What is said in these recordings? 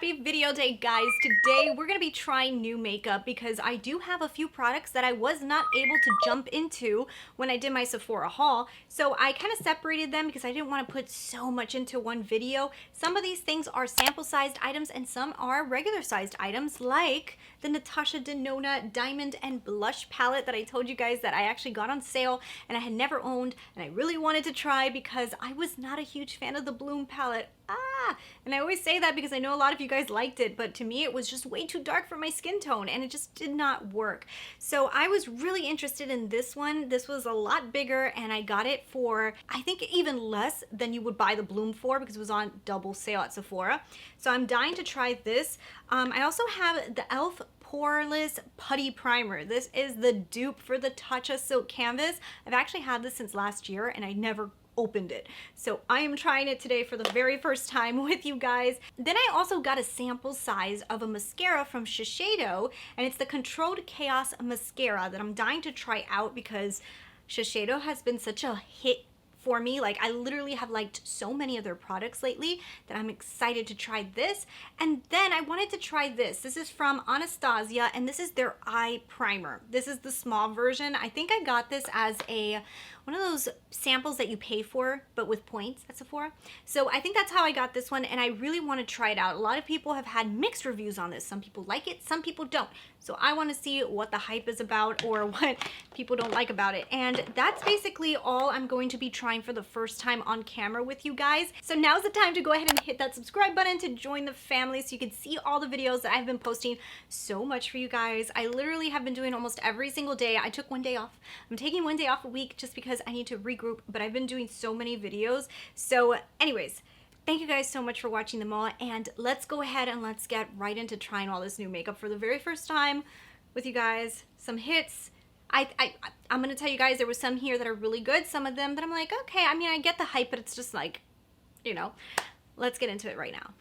Happy video day, guys. Today we're gonna be trying new makeup because I do have a few products that I was not able to jump into when I did my Sephora haul. So I kind of separated them because I didn't want to put so much into one video. Some of these things are sample sized items and some are regular sized items, like the Natasha Denona Diamond and Blush palette that I told you guys that I actually got on sale and I had never owned and I really wanted to try because I was not a huge fan of the Bloom palette. And I always say that because I know a lot of you guys liked it, but to me it was just way too dark for my skin tone and it just did not work. So I was really interested in this one. This was a lot bigger and I got it for, I think, even less than you would buy the Bloom for because it was on double sale at Sephora. So I'm dying to try this. I also have the e.l.f. Poreless Putty Primer. This is the dupe for the Tatcha Silk Canvas. I've actually had this since last year and I never opened it. So I am trying it today for the very first time with you guys. Then I also got a sample size of a mascara from Shiseido, and it's the Controlled Chaos mascara that I'm dying to try out because Shiseido has been such a hit for me. Like, I literally have liked so many of their products lately that I'm excited to try this. And then I wanted to try this. This is from Anastasia and this is their eye primer. This is the small version. I think I got this as one of those samples that you pay for but with points at Sephora. So I think that's how I got this one and I really want to try it out. A lot of people have had mixed reviews on this. Some people like it, some people don't. So I want to see what the hype is about or what people don't like about it. And that's basically all I'm going to be trying for the first time on camera with you guys. So now's the time to go ahead and hit that subscribe button to join the family so you can see all the videos that I've been posting so much for you guys. I literally have been doing almost every single day. I took one day off. I'm taking one day off a week just because I need to regroup, but I've been doing so many videos. So anyways, thank you guys so much for watching them all, and let's go ahead and let's get right into trying all this new makeup for the very first time with you guys. Some hits. I'm gonna tell you guys there was some here that are really good, some of them that I'm like, okay, I mean, I get the hype, but it's just like, you know, let's get into it right now.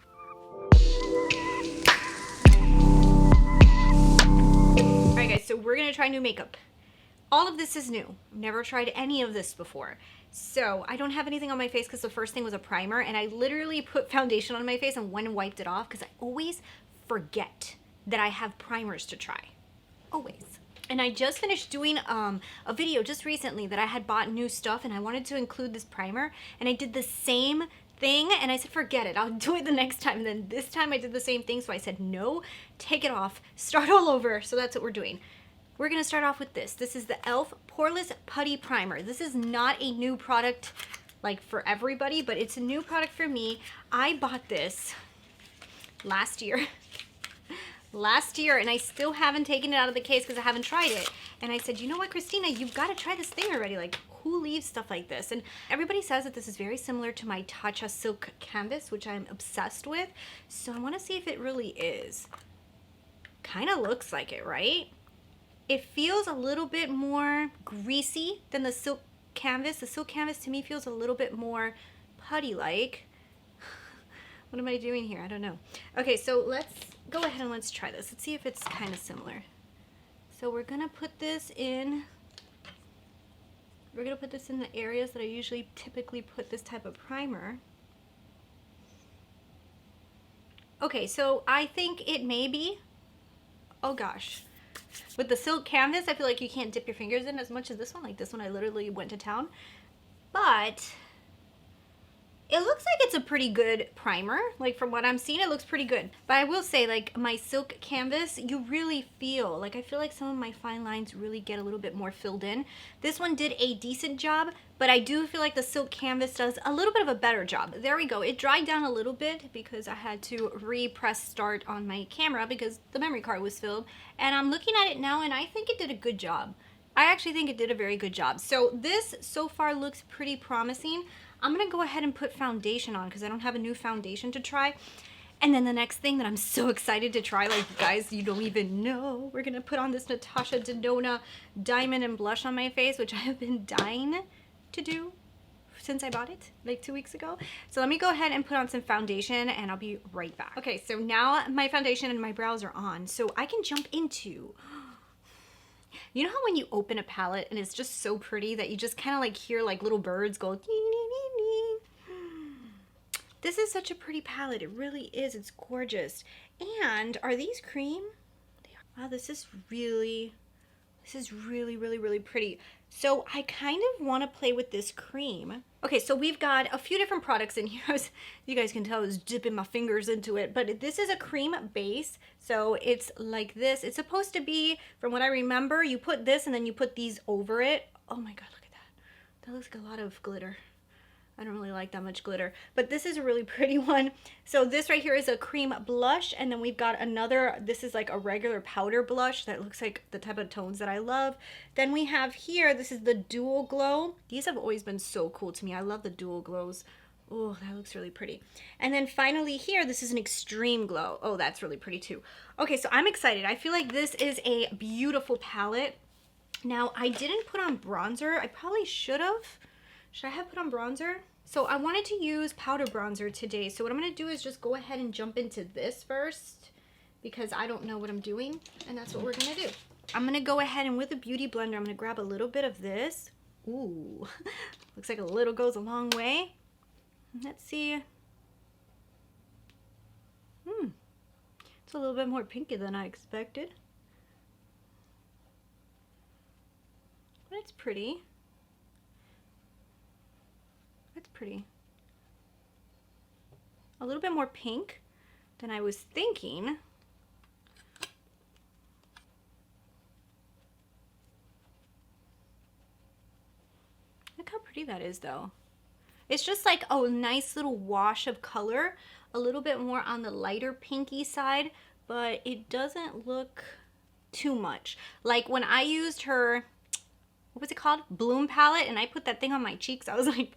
All right, guys, so we're gonna try new makeup. All of this is new. I've never tried any of this before. So I don't have anything on my face because the first thing was a primer, and I literally put foundation on my face and went and wiped it off because I always forget that I have primers to try. Always. And I just finished doing a video just recently that I had bought new stuff and I wanted to include this primer, and I did the same thing and I said forget it, I'll do it the next time. And then this time I did the same thing, so I said no, take it off, start all over. So that's what we're doing. We're gonna start off with this. This is the e.l.f. Poreless Putty Primer. This is not a new product like for everybody, but it's a new product for me. I bought this last year. And I still haven't taken it out of the case because I haven't tried it. And I said, you know what, Christina, you've got to try this thing already. Like, who leaves stuff like this? And everybody says that this is very similar to my Tatcha Silk Canvas, which I'm obsessed with. So I want to see if it really is. Kind of looks like it, right? It feels a little bit more greasy than the Silk Canvas. The Silk Canvas to me feels a little bit more putty-like. What am I doing here? I don't know. Okay, so let's go ahead and let's try this. Let's see if it's kind of similar. So we're gonna put this in, the areas that I typically put this type of primer. Okay, so I think it may be, oh gosh. With the Silk Canvas, I feel like you can't dip your fingers in as much as this one. Like this one, I literally went to town. But it looks like it's a pretty good primer. Like from what I'm seeing, it looks pretty good. But I will say, like my Silk Canvas, you really feel, like I feel like some of my fine lines really get a little bit more filled in. This one did a decent job, but I do feel like the Silk Canvas does a little bit of a better job. There we go. It dried down a little bit because I had to re-press start on my camera because the memory card was filled. And I'm looking at it now and I think it did a good job. I actually think it did a very good job. So this so far looks pretty promising. I'm gonna go ahead and put foundation on because I don't have a new foundation to try. And then the next thing that I'm so excited to try, like you guys, you don't even know, we're gonna put on this Natasha Denona Diamond and Blush on my face, which I have been dying to do since I bought it like 2 weeks ago. So let me go ahead and put on some foundation and I'll be right back. Okay, so now my foundation and my brows are on, so I can jump into, you know how when you open a palette and it's just so pretty that you just kind of like hear like little birds go, This is such a pretty palette. It really is. It's gorgeous. And are these cream? Wow, this is really, really pretty. So I kind of want to play with this cream. Okay, so we've got a few different products in here. You guys can tell I was dipping my fingers into it, but this is a cream base. So it's like this. It's supposed to be, from what I remember, you put this and then you put these over it. Oh my God, look at that. That looks like a lot of glitter. I don't really like that much glitter, but this is a really pretty one. So this right here is a cream blush, and then we've got another, this is like a regular powder blush that looks like the type of tones that I love. Then we have here, this is the dual glow. These have always been so cool to me. I love the dual glows. Oh, that looks really pretty. And then finally here, this is an extreme glow. Oh, that's really pretty too. Okay, so I'm excited. I feel like this is a beautiful palette. Now, I didn't put on bronzer. I probably should have. Should I have put on bronzer? So I wanted to use powder bronzer today. So what I'm going to do is just go ahead and jump into this first because I don't know what I'm doing. And that's what we're going to do. I'm going to go ahead and with a beauty blender, I'm going to grab a little bit of this. Ooh, looks like a little goes a long way. Let's see. It's a little bit more pinky than I expected. But it's pretty. That's pretty. A little bit more pink than I was thinking. Look how pretty that is though. It's just like a nice little wash of color, a little bit more on the lighter pinky side, but it doesn't look too much. Like when I used her, what was it called? Bloom palette, and I put that thing on my cheeks, I was like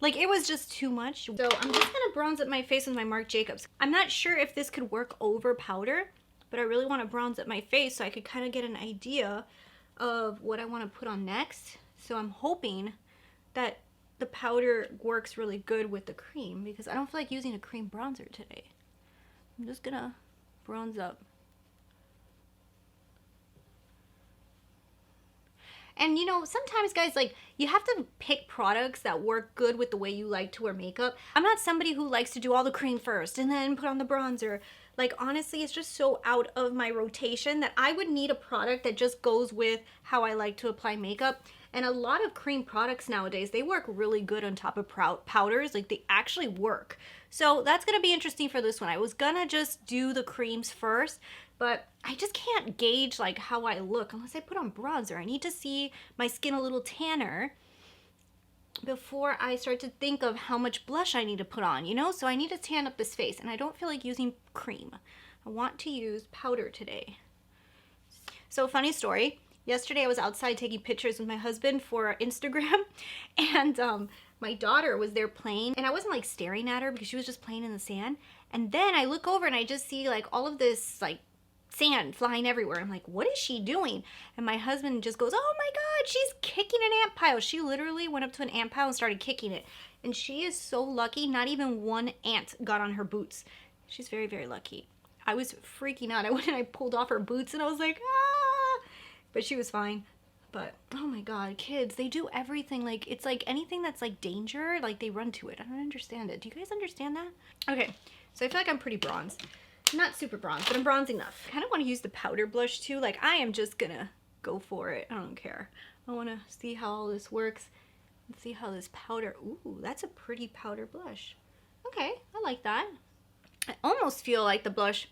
it was just too much. So I'm just gonna bronze up my face with my Marc Jacobs. I'm not sure if this could work over powder, but I really want to bronze up my face so I could kind of get an idea of what I want to put on next. So I'm hoping that the powder works really good with the cream because I don't feel like using a cream bronzer today. I'm just gonna bronze up. And you know, sometimes guys, like you have to pick products that work good with the way you like to wear makeup. I'm not somebody who likes to do all the cream first and then put on the bronzer. Like honestly, it's just so out of my rotation that I would need a product that just goes with how I like to apply makeup. And a lot of cream products nowadays, they work really good on top of powders. Like they actually work. So that's gonna be interesting for this one. I was gonna just do the creams first, but I just can't gauge like how I look unless I put on bronzer. I need to see my skin a little tanner before I start to think of how much blush I need to put on, you know? So I need to tan up this face, and I don't feel like using cream. I want to use powder today. So funny story, yesterday I was outside taking pictures with my husband for Instagram, and my daughter was there playing, and I wasn't like staring at her because she was just playing in the sand. And then I look over and I just see like all of this like sand flying everywhere. I'm like, what is she doing? And my husband just goes, oh my God, she's kicking an ant pile. She literally went up to an ant pile and started kicking it. And she is so lucky, not even one ant got on her boots. She's very, very lucky. I was freaking out. I went and I pulled off her boots and I was like, ah, but she was fine. But oh my God, kids, they do everything. Like it's like anything that's like danger, like they run to it. I don't understand it. Do you guys understand that? Okay, so I feel like I'm pretty bronzed. Not super bronzed, but I'm bronzed enough. I kind of want to use the powder blush too. Like I am just gonna go for it. I don't care. I want to see how all this works and see how this powder, ooh, that's a pretty powder blush. Okay, I like that. I almost feel like the blush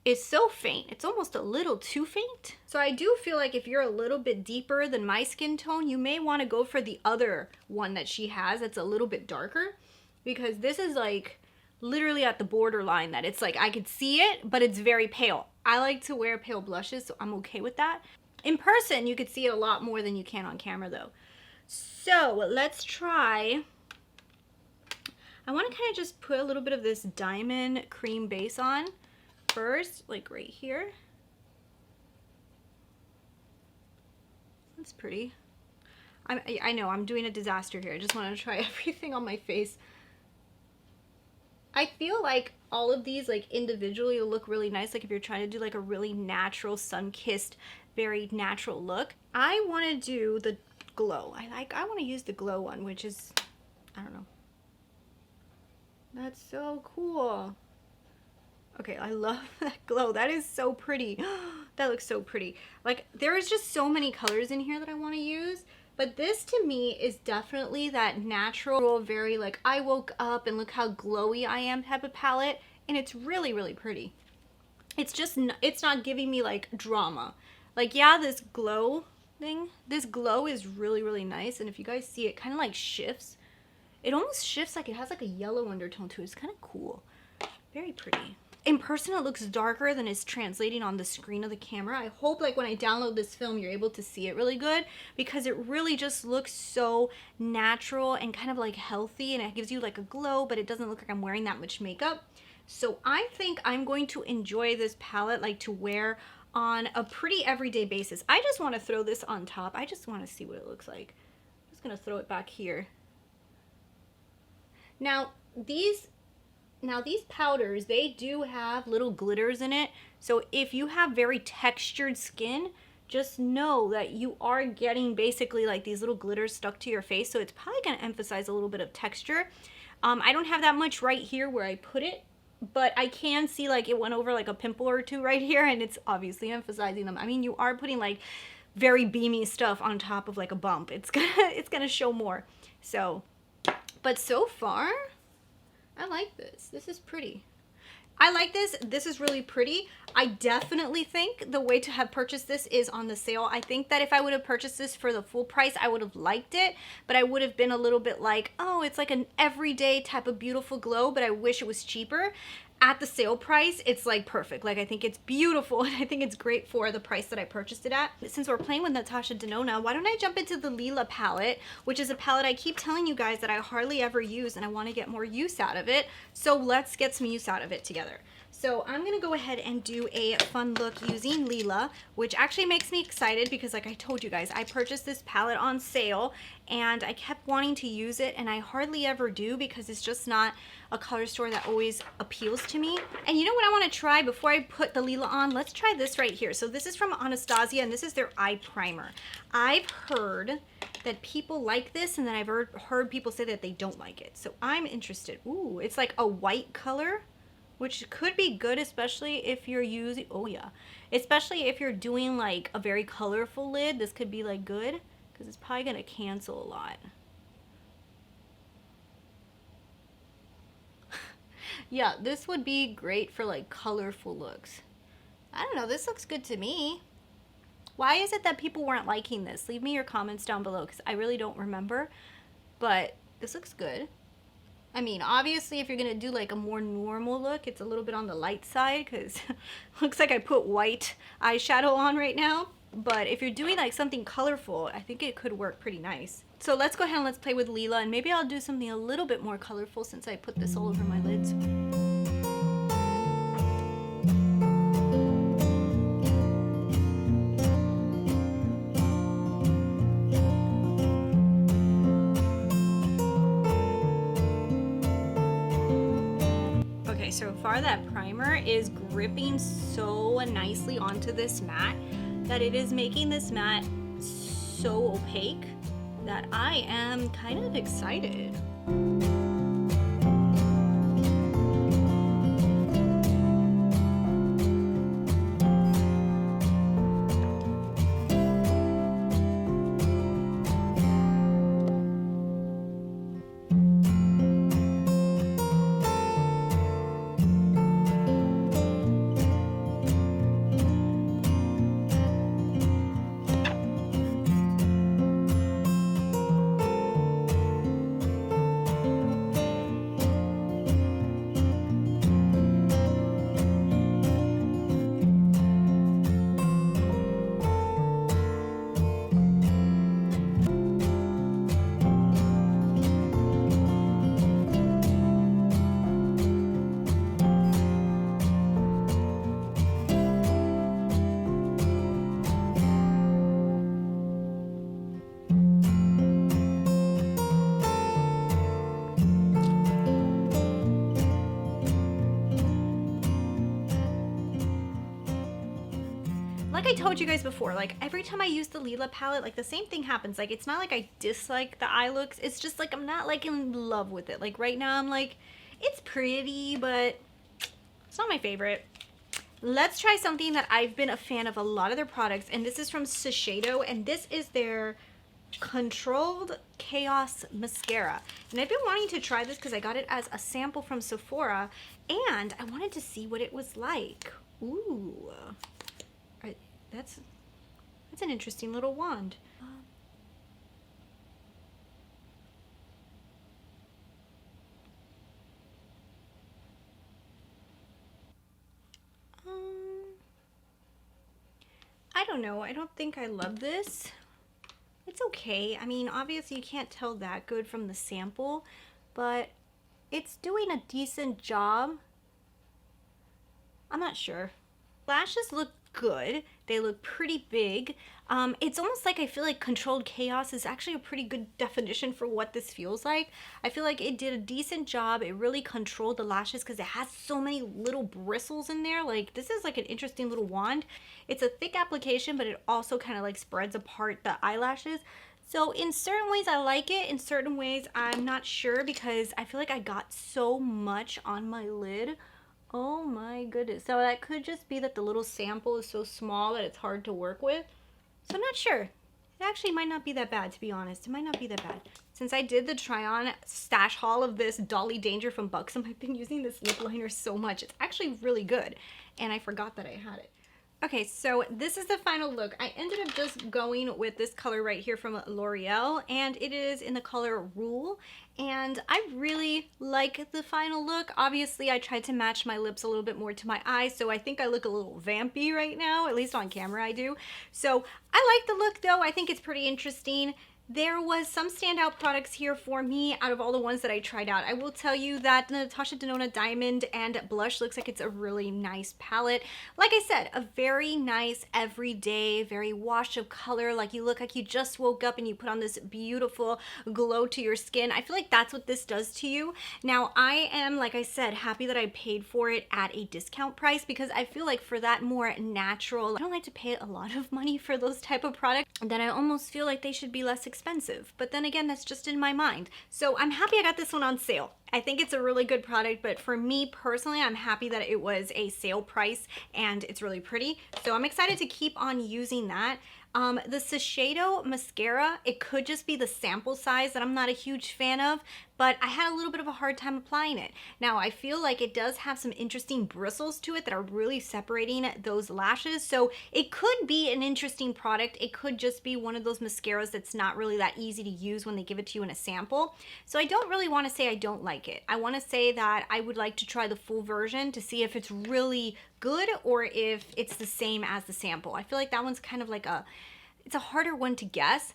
is so faint. It's almost a little too faint. So I do feel like if you're a little bit deeper than my skin tone, you may want to go for the other one that she has that's a little bit darker, because this is like literally at the borderline that it's like I could see it, but it's very pale. I like to wear pale blushes, so I'm okay with that. In person, you could see it a lot more than you can on camera though. So let's try. I want to kind of just put a little bit of this diamond cream base on first, like right here. That's pretty. I know I'm doing a disaster here. I just want to try everything on my face. I feel like all of these like individually will look really nice, like if you're trying to do like a really natural sun-kissed, very natural look. I want to do the glow. I want to use the glow one, which is, I don't know. That's so cool. Okay, I love that glow. That is so pretty. That looks so pretty. Like, there is just so many colors in here that I want to use. But this to me is definitely that natural, very like, I woke up and look how glowy I am type of palette. And it's really, really pretty. It's just, it's not giving me like drama. Like, yeah, this glow thing, this glow is really, really nice. And if you guys see it, kind of like shifts. It almost shifts, like it has like a yellow undertone to it. It's kind of cool. Very pretty. In person, it looks darker than it's translating on the screen of the camera. I hope like when I download this film, you're able to see it really good, because it really just looks so natural and kind of like healthy, and it gives you like a glow, but it doesn't look like I'm wearing that much makeup. So I think I'm going to enjoy this palette like to wear on a pretty everyday basis. I just want to throw this on top. I just want to see what it looks like. I'm just going to throw it back here. Now these powders, they do have little glitters in it. So if you have very textured skin, just know that you are getting basically like these little glitters stuck to your face. So it's probably going to emphasize a little bit of texture. I don't have that much right here where I put it, but I can see like it went over like a pimple or two right here, and it's obviously emphasizing them. I mean, you are putting like very beamy stuff on top of like a bump. It's gonna show more. So, but so far, I like this. This is pretty. I like this. This is really pretty. I definitely think the way to have purchased this is on the sale. I think that if I would have purchased this for the full price, I would have liked it, but I would have been a little bit like, oh, it's like an everyday type of beautiful glow, but I wish it was cheaper. At the sale price, it's like perfect. Like, I think it's beautiful, and I think it's great for the price that I purchased it at. Since we're playing with Natasha Denona, why don't I jump into the Leela palette, which is a palette I keep telling you guys that I hardly ever use, and I want to get more use out of it. So let's get some use out of it together. So I'm going to go ahead and do a fun look using Leela, which actually makes me excited because, like I told you guys, I purchased this palette on sale and I kept wanting to use it, and I hardly ever do because it's just not a color store that always appeals to me. And you know what I want to try before I put the Leela on? Let's try this right here. So this is from Anastasia, and this is their eye primer. I've heard that people like this, and then I've heard people say that they don't like it. So I'm interested. Ooh, it's like a white color, which could be good, especially if you're using, oh yeah, especially if you're doing like a very colorful lid. This could be like good because it's probably gonna cancel a lot. Yeah, this would be great for like colorful looks. I don't know, this looks good to me. Why is it that people weren't liking this? Leave me your comments down below because I really don't remember, but this looks good. I mean, obviously, if you're going to do like a more normal look, it's a little bit on the light side because looks like I put white eyeshadow on right now. But if you're doing like something colorful, I think it could work pretty nice. So let's go ahead and let's play with Leela, and maybe I'll do something a little bit more colorful since I put this all over my lids. So far that primer is gripping so nicely onto this matte that it is making this matte so opaque that I am kind of excited. Like I told you guys before, like every time I use the Leela palette, like the same thing happens. Like it's not like I dislike the eye looks, it's just like I'm not like in love with it. Like right now I'm like, It's pretty, but it's not my favorite. Let's try something that I've been a fan of a lot of their products, and this is from Shiseido, and this is their Controlled Chaos Mascara. And I've been wanting to try this because I got it as a sample from Sephora, and I wanted to see what it was like. Ooh, that's an interesting little wand. I don't know. I don't think I love this. It's okay. I mean, obviously you can't tell that good from the sample, but it's doing a decent job. I'm not sure. Lashes look good. They look pretty big. It's almost like I feel like Controlled Chaos is actually a pretty good definition for what this feels like. I feel like it did a decent job. It really controlled the lashes because it has so many little bristles in there. Like, this is like an interesting little wand. It's a thick application, but it also kind of like spreads apart the eyelashes. So in certain ways I like it, in certain ways I'm not sure because I feel like I got so much on my lid. Oh my goodness. So that could just be that the little sample is so small that it's hard to work with. So I'm not sure. It actually might not be that bad, to be honest. It might not be that bad. Since I did the try-on stash haul of this Dolly Danger from Buxom, I've been using this lip liner so much. It's actually really good. And I forgot that I had it. Okay, so this is the final look. I ended up just going with this color right here from L'Oreal, and it is in the color Rouge, and I really like the final look. Obviously, I tried to match my lips a little bit more to my eyes, so I think I look a little vampy right now, at least on camera I do. So I like the look though. I think it's pretty interesting. There was some standout products here for me out of all the ones that I tried out. I will tell you that the Natasha Denona Diamond and Blush looks like it's a really nice palette. Like I said, a very nice everyday, very wash of color, like you look like you just woke up and you put on this beautiful glow to your skin. I feel like that's what this does to you. Now, I am, like I said, happy that I paid for it at a discount price because I feel like for that more natural, I don't like to pay a lot of money for those type of products, then I almost feel like they should be less expensive. But then again, that's just in my mind. So I'm happy I got this one on sale. I think it's a really good product, but for me personally, I'm happy that it was a sale price and it's really pretty. So I'm excited to keep on using that. The Shiseido mascara, it could just be the sample size that I'm not a huge fan of, but I had a little bit of a hard time applying it. Now, I feel like it does have some interesting bristles to it that are really separating those lashes, so it could be an interesting product. It could just be one of those mascaras that's not really that easy to use when they give it to you in a sample. So I don't really want to say I don't like it. I want to say that I would like to try the full version to see if it's really good or if it's the same as the sample. I feel like that one's kind of like it's a harder one to guess.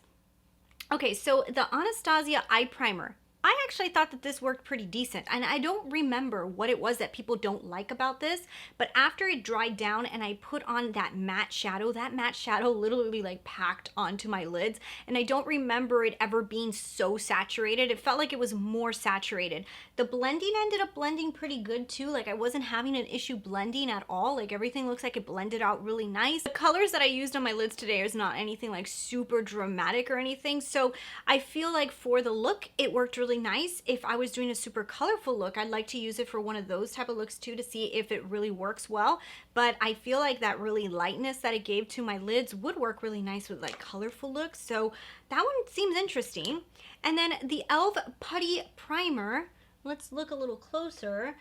Okay, so the Anastasia eye primer. I actually thought that this worked pretty decent, and I don't remember what it was that people don't like about this, but after it dried down and I put on that matte shadow literally like packed onto my lids, and I don't remember it ever being so saturated. It felt like it was more saturated. The blending ended up blending pretty good too. Like I wasn't having an issue blending at all. Like everything looks like it blended out really nice. The colors that I used on my lids today is not anything like super dramatic or anything, so I feel like for the look, it worked really nice. If I was doing a super colorful look, I'd like to use it for one of those type of looks too to see if it really works well. But I feel like that really lightness that it gave to my lids would work really nice with like colorful looks. So that one seems interesting. And then the e.l.f. Putty Primer. Let's look a little closer.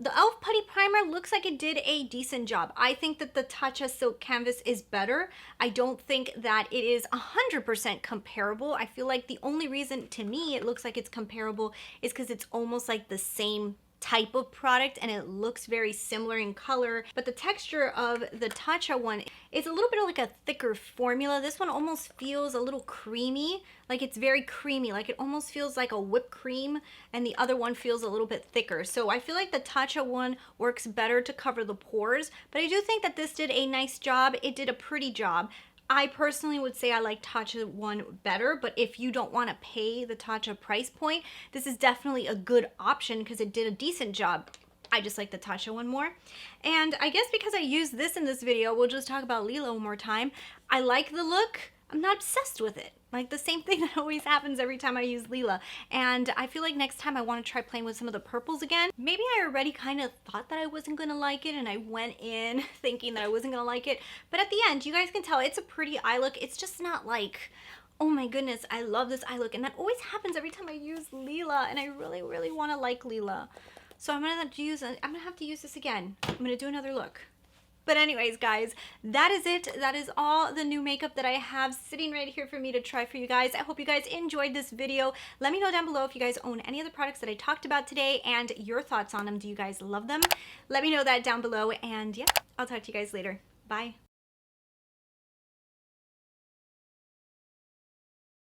The e.l.f. Putty Primer looks like it did a decent job. I think that the Tatcha Silk Canvas is better. I don't think that it is 100% comparable. I feel like the only reason to me it looks like it's comparable is because it's almost like the same type of product and it looks very similar in color, but the texture of the Tatcha one is a little bit like a thicker formula. This one almost feels a little creamy, like it's very creamy, like it almost feels like a whipped cream, and the other one feels a little bit thicker. So I feel like the Tatcha one works better to cover the pores, but I do think that this did a nice job. It did a pretty job. I personally would say I like Tatcha one better, but if you don't want to pay the Tatcha price point, this is definitely a good option because it did a decent job. I just like the Tatcha one more. And I guess because I used this in this video, we'll just talk about Lila one more time. I like the look. I'm not obsessed with it. Like the same thing that always happens every time I use Lila. And I feel like next time I want to try playing with some of the purples again. Maybe I already kind of thought that I wasn't going to like it and I went in thinking that I wasn't going to like it. But at the end, you guys can tell it's a pretty eye look. It's just not like, oh my goodness, I love this eye look. And that always happens every time I use Lila. And I really, really want to like Lila. So I'm going to have to use this again. I'm going to do another look. But anyways, guys, that is it. That is all the new makeup that I have sitting right here for me to try for you guys. I hope you guys enjoyed this video. Let me know down below if you guys own any of the products that I talked about today and your thoughts on them. Do you guys love them? Let me know that down below. And yeah, I'll talk to you guys later. Bye.